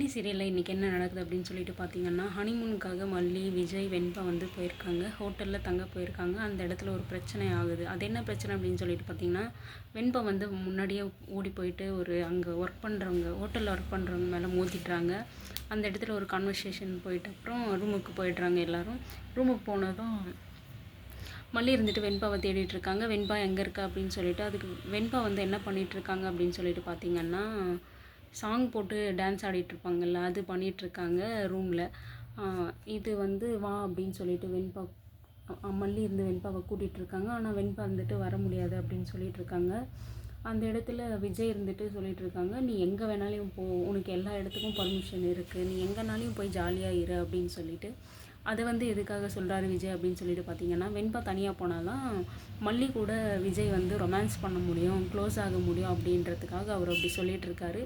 மல்லி சீரியலில் இன்றைக்கி என்ன நடக்குது அப்படின்னு சொல்லிட்டு பார்த்தீங்கன்னா, ஹனிமூனுக்காக மல்லி, விஜய், வெண்பா வந்து போயிருக்காங்க. ஹோட்டலில் தங்க போயிருக்காங்க. அந்த இடத்துல ஒரு பிரச்சனை ஆகுது. அது என்ன பிரச்சனை அப்படின்னு சொல்லிட்டு பார்த்தீங்கன்னா, வெண்பா வந்து முன்னாடியே ஓடி போயிட்டு அங்கே ஒர்க் பண்ணுறவங்க, ஹோட்டலில் ஒர்க் பண்ணுறவங்க மேலே மோதிடுறாங்க. அந்த இடத்துல ஒரு கான்வர்சேஷன் போயிட்டு அப்புறம் ரூமுக்கு போயிடுறாங்க எல்லோரும். ரூமுக்கு போனதும் மல்லி இருந்துட்டு வெண்பாவை தேடிட்டு இருக்காங்க. வெண்பா எங்கே இருக்கா அப்படின்னு சொல்லிட்டு, அதுக்கு வெண்பா வந்து என்ன பண்ணிகிட்டு இருக்காங்க அப்படின்னு சொல்லிட்டு பார்த்தீங்கன்னா, சாங் போட்டு டான்ஸ் ஆடிட்டுருப்பாங்கல்ல, அது பண்ணிகிட்ருக்காங்க ரூமில். இது வந்து வா அப்படின்னு சொல்லிட்டு வெண்பா மல்லி இருந்து வெண்பாவை கூட்டிகிட்ருக்காங்க. ஆனால் வெண்பா வந்துட்டு வர முடியாது அப்படின்னு சொல்லிகிட்ருக்காங்க. அந்த இடத்துல விஜய் இருந்துட்டு சொல்லிகிட்ருக்காங்க, நீ எங்கே வேணாலும் போ, உனக்கு எல்லா இடத்துக்கும் பர்மிஷன் இருக்குது, நீ எங்கேனாலையும் போய் ஜாலியாக இரு அப்படின்னு சொல்லிட்டு. அதை வந்து எதுக்காக சொல்கிறாரு விஜய் அப்படின்னு சொல்லிட்டு பார்த்தீங்கன்னா, வெண்பா தனியாக போனால் தான் மல்லி கூட விஜய் வந்து ரொமான்ஸ் பண்ண முடியும், க்ளோஸ் ஆக முடியும் அப்படின்றதுக்காக அவர் அப்படி சொல்லிகிட்ருக்காரு.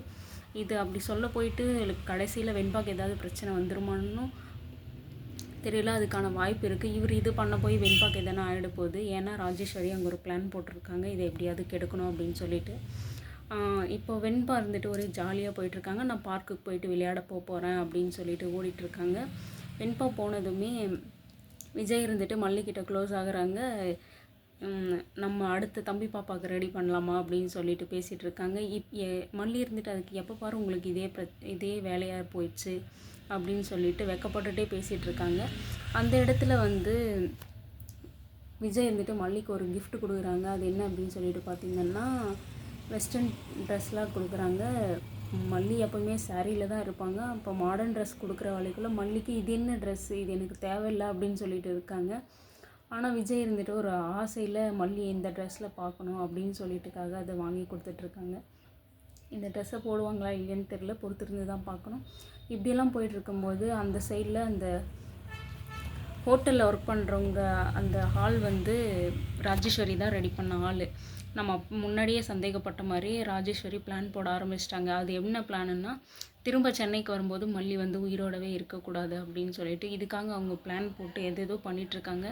இது அப்படி சொல்ல போயிட்டு கடைசியில் வெண்பாக்கு ஏதாவது பிரச்சனை வந்துருமான்னு தெரியல. அதுக்கான வாய்ப்பு இருக்குது. இவர் இது பண்ண போய் வெண்பாக்கு எதனா ஆகிட போகுது. ஏன்னா ராஜேஸ்வரி அங்கே ஒரு பிளான் போட்டிருக்காங்க, இதை எப்படியாவது கெடுக்கணும் அப்படின்னு சொல்லிட்டு. இப்போ வெண்பா இருந்துட்டு ஒரே ஜாலியாக போயிட்டுருக்காங்க. நான் பார்க்குக்கு போயிட்டு விளையாட போகிறேன் அப்படின்னு சொல்லிட்டு ஓடிட்டுருக்காங்க. வெண்பா போனதுமே விஜய் இருந்துட்டு மல்லிக்கிட்ட க்ளோஸ் ஆகுறாங்க. நம்ம அடுத்த தம்பி பாப்பாவுக்கு ரெடி பண்ணலாமா அப்படின்னு சொல்லிட்டு பேசிகிட்டு இருக்காங்க. மல்லி இருந்துட்டு அதுக்கு எப்போ பாரு உங்களுக்கு இதே வேலையாக போயிடுச்சு அப்படின்னு சொல்லிட்டு வெக்கப்பட்டுகிட்டே பேசிகிட்டு இருக்காங்க. அந்த இடத்துல வந்து விஜய் இருந்துட்டு மல்லிக்கு ஒரு கிஃப்ட் கொடுக்குறாங்க. அது என்ன அப்படின்னு சொல்லிட்டு பார்த்திங்கன்னா, வெஸ்டர்ன் ட்ரெஸ்லாம் கொடுக்குறாங்க. மல்லி எப்போவுமே சாரியில் தான் இருப்பாங்க. அப்போ மாடர்ன் ட்ரெஸ் கொடுக்குற வேலைக்குள்ளே மல்லிக்கு இது என்ன ட்ரெஸ்ஸு, இது எனக்கு தேவையில்லை அப்படின்னு சொல்லிட்டு இருக்காங்க. ஆனால் விஜய் இருந்துட்டு ஒரு ஆசையில் மல்லி இந்த ட்ரெஸ்ஸில் பார்க்கணும் அப்படின்னு சொல்லிட்டுக்காக அதை வாங்கி கொடுத்துட்ருக்காங்க. இந்த ட்ரெஸ்ஸை போடுவாங்களா இல்லைன்னு தெரில, பொறுத்திருந்து தான் பார்க்கணும். இப்படியெல்லாம் போயிட்டுருக்கும்போது அந்த சைடில் அந்த ஹோட்டலில் ஒர்க் பண்ணுறவங்க அந்த ஹால் வந்து ராஜேஸ்வரி தான் ரெடி பண்ண ஆள். நம்ம முன்னாடியே சந்தேகப்பட்ட மாதிரி ராஜேஸ்வரி பிளான் போட ஆரம்பிச்சிட்டாங்க. அது என்ன பிளானுன்னா, திரும்ப சென்னைக்கு வரும்போது மல்லி வந்து உயிரோடவே இருக்கக்கூடாது அப்படின்னு சொல்லிட்டு இதுக்காக அவங்க பிளான் போட்டு எதேதோ பண்ணிகிட்ருக்காங்க.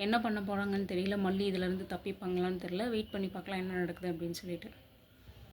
என்ன பண்ண போகிறாங்கன்னு தெரியல. மல்லி இதிலேருந்து தப்பிப்பாங்களான்னு தெரியல. வெயிட் பண்ணி பார்க்கலாம் என்ன நடக்குது அப்படின்னு சொல்லிட்டு.